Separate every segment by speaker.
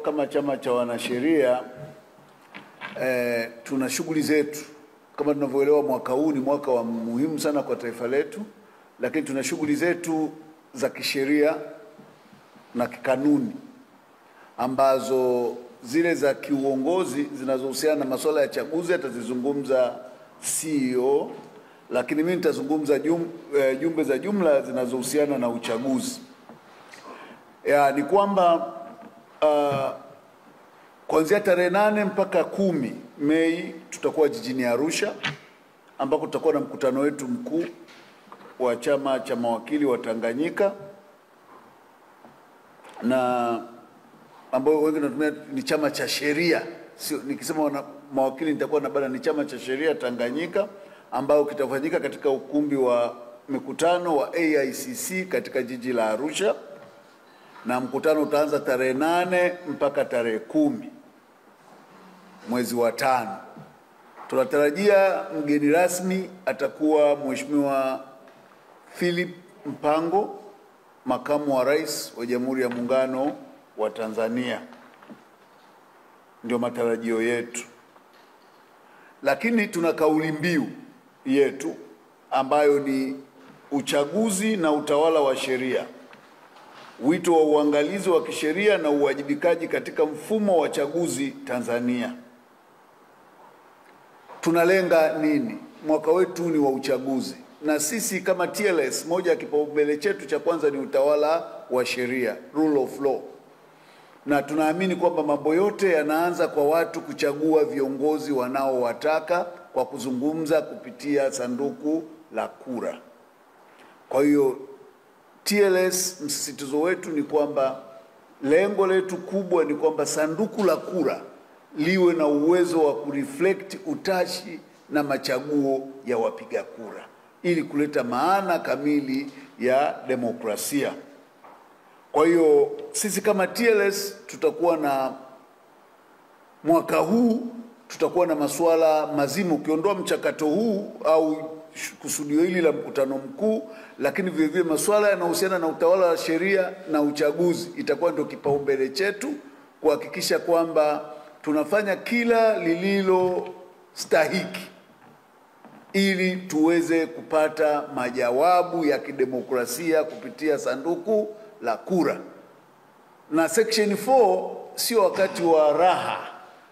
Speaker 1: kama chama cha wanasheria tuna shughuli zetu. Kama tunavyoelewa, mwaka huu ni mwaka wa muhimu sana kwa taifa letu, lakini tuna shughuli zetu za kisheria na kikanuni ambazo zile za kiuongozi zinazohusiana na masuala ya chaguzi atazizungumza CEO, lakini mimi nitazungumza jumbe za jumla zinazohusiana na uchaguzi. Ni kwamba kuanzia tarehe 8 mpaka 10 Mei tutakuwa jijini Arusha, ambako tutakuwa na mkutano wetu mkuu wa chama cha mawakili wa Tanganyika, na ambao wengi tunatumia ni chama cha sheria. Sio nikisema mawakili nitakuwa na bana, ni chama cha sheria Tanganyika, ambao kitafanyika katika ukumbi wa mikutano wa AICC katika jiji la Arusha, na mkutano utaanza tarehe 8 mpaka tarehe 10 mwezi wa 5. Tunatarajia mgeni rasmi atakuwa Mheshimiwa Philip Mpango, makamu wa rais wa Jamhuri ya Muungano wa Tanzania. Ndio matarajio yetu. Lakini tuna kauli mbiu yetu ambayo ni uchaguzi na utawala wa sheria, wito wa uangalizi wa kisheria na uwajibikaji katika mfumo wa chaguzi Tanzania. Tunalenga nini? Mwaka wetu ni wa uchaguzi, na sisi kama TLS, moja ya kipaumbele chetu cha kwanza ni utawala wa sheria, rule of law. Na tunaamini kwamba mambo yote yanaanza kwa watu kuchagua viongozi wanaowataka kwa kuzungumza kupitia sanduku la kura. Kwa hiyo TLS, msisitizo wetu ni kwamba lengo letu kubwa ni kwamba sanduku la kura liwe na uwezo wa kureflect utashi na machaguo ya wapiga kura, ili kuleta maana kamili ya demokrasia. Kwa hiyo sisi kama TLS tutakuwa na mwaka huu tutakuwa na masuala mazima, ukiondoa mchakato huu au kusudio hili la mkutano mkuu, lakini vile vile masuala yanayohusiana na utawala wa sheria na uchaguzi itakuwa ndio kipaumbele chetu, kuhakikisha kwamba tunafanya kila lililo stahiki ili tuweze kupata majawabu ya kidemokrasia kupitia sanduku la kura. Na section 4 sio wakati wa raha,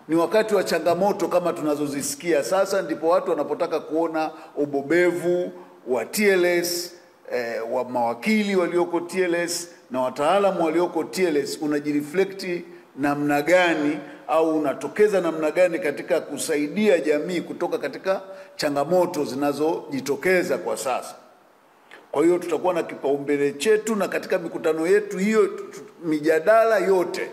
Speaker 1: ni wakati wa changamoto kama tunazozisikia sasa. Ndipo watu wanapotaka kuona ubobevu wa TLS, wa mawakili walioko TLS na wataalamu walioko TLS unajireflekti namna gani au unatokeza namna gani katika kusaidia jamii kutoka katika changamoto zinazojitokeza kwa sasa. Kwa hiyo tutakuwa na kipaumbele chetu, na katika mikutano yetu hiyo, mijadala yote,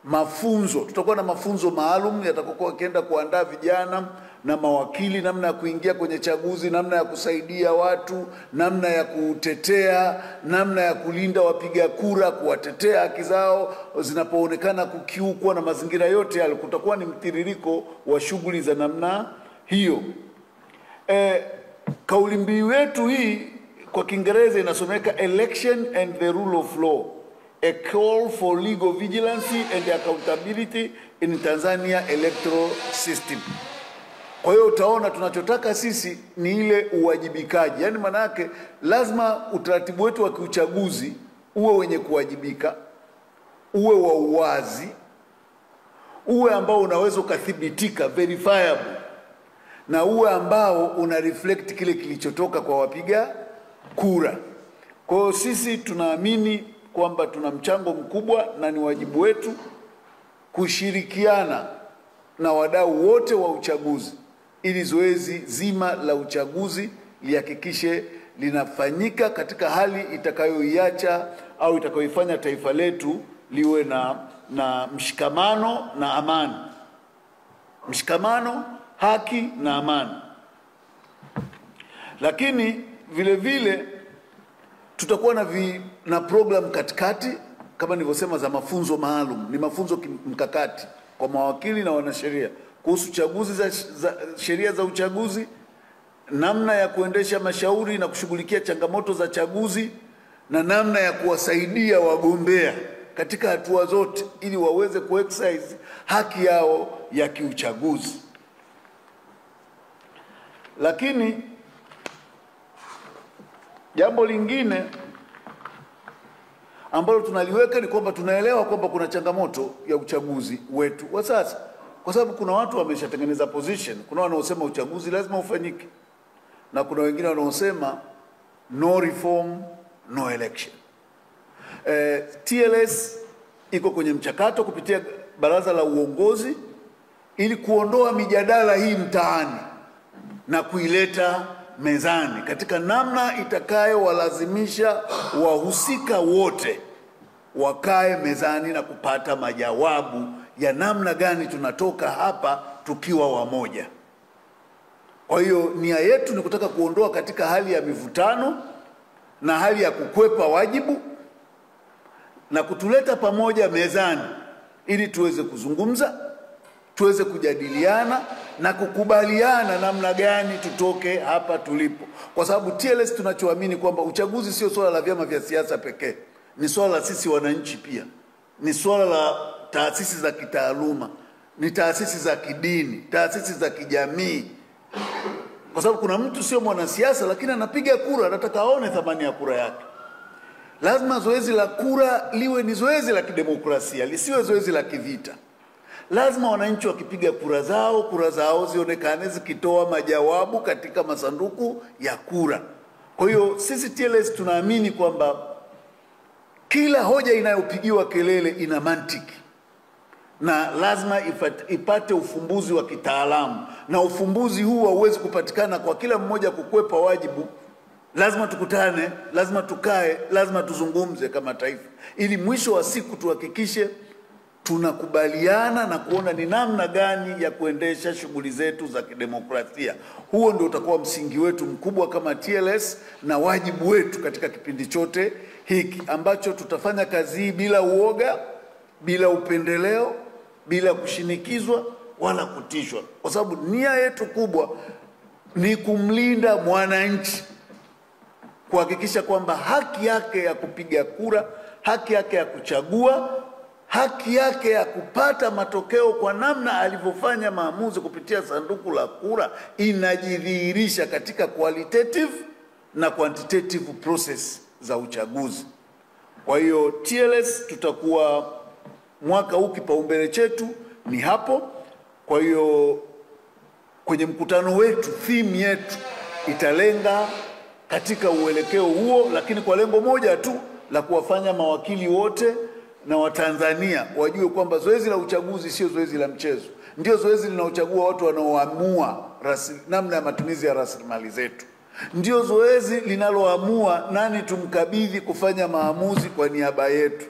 Speaker 1: mafunzo, tutakuwa na mafunzo maalum yatakokuwa kienda kuandaa vijana na mawakili namna ya kuingia kwenye chaguzi, namna ya kusaidia watu, namna ya kutetea, namna ya kulinda wapiga kura, kuwatetea haki zao zinapoonekana kukiukwa, na mazingira yote yale. Kutakuwa ni mtiririko wa shughuli za namna hiyo. Kauli mbiu yetu hii kwa Kiingereza inasomeka Election and the Rule of Law, a call for legal vigilance and accountability in Tanzania electoral system. Kwa hiyo utaona tunachotaka sisi ni ile uwajibikaji. Yaani maana yake lazima utaratibu wetu wa kiuchaguzi uwe wenye kuwajibika, uwe wa uwazi, uwe ambao unaweza kuthibitika, verifiable, na uwe ambao una reflect kile kilichotoka kwa wapiga kura. Kwa hiyo sisi tunaamini kwamba tuna mchango mkubwa na ni wajibu wetu kushirikiana na wadau wote wa uchaguzi ili zoezi zima la uchaguzi lihakikishe linafanyika katika hali itakayoiacha au itakayoifanya taifa letu liwe na mshikamano na amani. Mshikamano, haki na amani. Lakini vile vile tutakuwa na program katikati kama nilivyosema za mafunzo maalum. Ni mafunzo mkakati kwa mawakili na wanasheria kuhusu chaguzi sheria za uchaguzi, namna ya kuendesha mashauri na kushughulikia changamoto za chaguzi, na namna ya kuwasaidia wagombea katika hatua zote ili waweze kuexercise haki yao ya kiuchaguzi. Lakini jambo lingine ambalo tunaliweka ni kwamba tunaelewa kwamba kuna changamoto ya uchaguzi wetu wa sasa, kwa sababu kuna watu wameshatengeneza position. Kuna wanaosema uchaguzi lazima ufanyike, na kuna wengine wanaosema no reform no election. TLS iko kwenye mchakato kupitia baraza la uongozi ili kuondoa mijadala hii mtaani na kuileta mezani katika namna itakayowalazimisha wahusika wote wakae mezani na kupata majawabu ya namna gani tunatoka hapa tukiwa wamoja. Kwa hiyo nia yetu ni kutaka kuondoa katika hali ya mivutano na hali ya kukwepa wajibu na kutuleta pamoja mezani ili tuweze kuzungumza, tuweze kujadiliana na kukubaliana namna gani tutoke hapa tulipo. Kwa sababu TLS tunachoamini kwamba uchaguzi sio swala la vyama vya siasa pekee, ni swala la sisi wananchi pia, ni swala la taasisi za kitaaluma, ni taasisi za kidini, taasisi za kijamii. Kwa sababu kuna mtu sio mwanasiasa lakini anapiga kura, anataka aone thamani ya kura yake. Lazima zoezi la kura liwe ni zoezi la kidemokrasia, lisiwe zoezi la kivita. Lazima wananchi wakipiga kura zao zionekane zikitoa majawabu katika masanduku ya kura. Kwa hiyo sisi TLS tunaamini kwamba kila hoja inayopigiwa kelele ina mantiki na lazima ipate ufumbuzi wa kitaalamu, na ufumbuzi huu hauwezi kupatikana kwa kila mmoja kukwepa wajibu. Lazima tukutane, lazima tukae, lazima tuzungumze kama taifa ili mwisho wa siku tuhakikishe tunakubaliana na kuona ni namna gani ya kuendesha shughuli zetu za kidemokrasia. Huo ndio utakuwa msingi wetu mkubwa kama TLS na wajibu wetu katika kipindi chote hiki ambacho tutafanya kazi hii bila uoga, bila upendeleo, bila kushinikizwa wala kutishwa, kwa sababu nia yetu kubwa ni kumlinda mwananchi, kuhakikisha kwamba haki yake ya kupiga kura, haki yake ya kuchagua, haki yake ya kupata matokeo kwa namna alivyofanya maamuzi kupitia sanduku la kura inajidhihirisha katika qualitative na quantitative process za uchaguzi. Kwa hiyo TLS tutakuwa mwaka huu kipaumbele chetu ni hapo. Kwa hiyo kwenye mkutano wetu theme yetu italenga katika uelekeo huo, lakini kwa lengo moja tu la kuwafanya mawakili wote na Watanzania wajue kwamba zoezi la uchaguzi sio zoezi la mchezo. Ndio zoezi linaochagua watu wanaoamua namna ya matumizi ya rasilimali zetu. Ndio zoezi linaloamua nani tumkabidhi kufanya maamuzi kwa niaba yetu.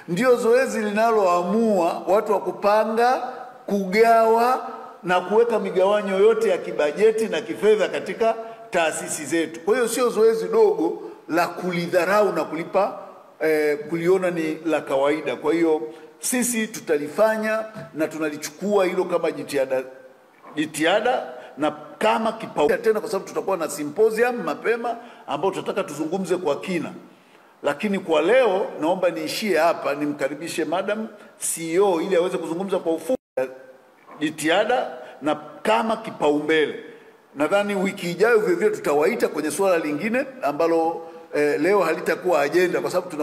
Speaker 1: Ndio zoezi linaloamua watu wa kupanga, kugawa na kuweka migawanyo yote ya kibajeti na kifedha katika taasisi zetu. Kwa hiyo sio zoezi dogo la kulidharau na kuliona ni la kawaida. Kwa hiyo sisi tutalifanya na tunalichukua hilo kama jitihada na kama kipaumbele tena, kwa sababu tutakuwa na symposium mapema ambao tutataka tuzungumze kwa kina. Lakini kwa leo naomba niishie hapa, nimkaribishe Madam CEO ili aweze kuzungumza kwa ufupi jitihada na kama kipaumbele. Nadhani wiki ijayo vivyo tutawaita kwenye swala lingine ambalo leo halitakuwa agenda, kwa sababu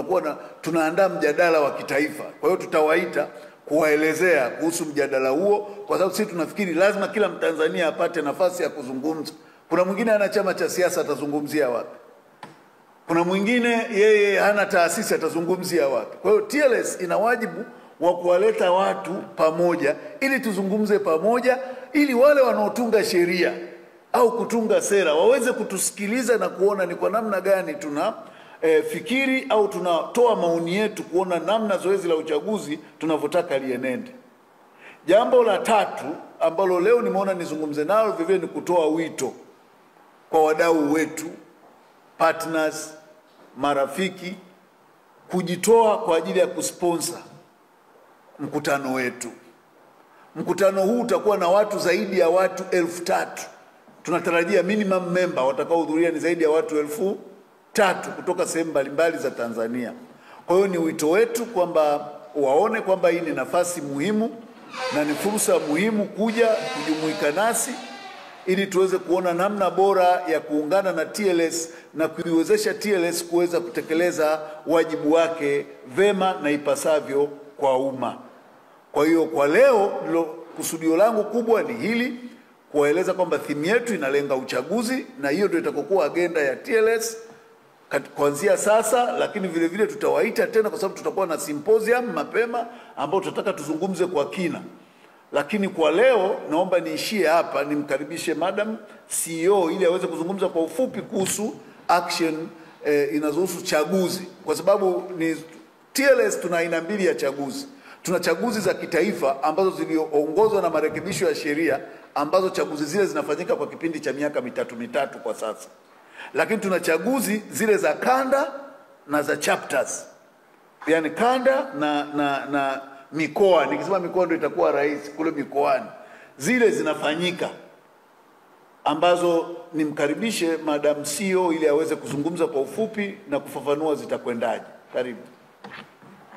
Speaker 1: tunaandaa mjadala wa kitaifa. Kwa hiyo tutawaita kuwaelezea kuhusu mjadala huo, kwa sababu sisi tunafikiri lazima kila Mtanzania apate nafasi ya kuzungumza. Kuna mwingine ana chama cha siasa, atazungumzia wapi? Kuna mwingine yeye hana taasisi, atazungumzia wapi? Kwa hiyo TLS ina wajibu wa kuwaleta watu pamoja ili tuzungumze pamoja, ili wale wanaotunga sheria au kutunga sera waweze kutusikiliza na kuona ni kwa namna gani fikiri au tunatoa maoni yetu kuona namna zoezi la uchaguzi tunavyotaka lienende. Jambo la tatu ambalo leo nimeona nizungumze nalo vivyo ni kutoa wito kwa wadau wetu, partners, marafiki, kujitoa kwa ajili ya kusponsor mkutano wetu. Mkutano huu utakuwa na watu zaidi ya watu 3,000. Tunatarajia minimum member watakaohudhuria ni zaidi ya watu 3,000 kutoka sehemu mbalimbali za Tanzania. Kwa hiyo ni wito wetu kwamba waone kwamba hii ni nafasi muhimu na ni fursa muhimu kuja kujumuika nasi ili tuweze kuona namna bora ya kuungana na TLS na kuiwezesha TLS kuweza kutekeleza wajibu wake vema na ipasavyo kwa umma. Kwa hiyo kwa leo kusudio langu kubwa ni hili, kuwaeleza kwamba theme yetu inalenga uchaguzi, na hiyo ndio itakokuwa agenda ya TLS kuanzia sasa, lakini vile vile tutawaita tena kwa sababu tutakuwa na symposium mapema ambao tutataka tuzungumze kwa kina. Lakini kwa leo naomba niishie hapa, nimkaribishe Madam CEO ili aweze kuzungumza kwa ufupi kuhusu action inazohusu chaguzi, kwa sababu ni TLS tuna aina mbili ya chaguzi. Tuna chaguzi za kitaifa ambazo ziliongozwa na marekebisho ya sheria, ambazo chaguzi zile zinafanyika kwa kipindi cha miaka mitatu kwa sasa. Lakini tuna chaguzi zile za kanda na za chapters, yani kanda na mikoa. Nikisema mikoa ndio itakuwa rahisi, kule mikoani zile zinafanyika, ambazo nimkaribishe Madam CEO ili aweze kuzungumza kwa ufupi na kufafanua zitakwendaje. Karibu.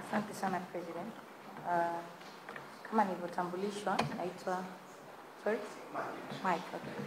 Speaker 2: Asante sana President. Kama nilivyotambulishwa, naitwa Mike. Okay.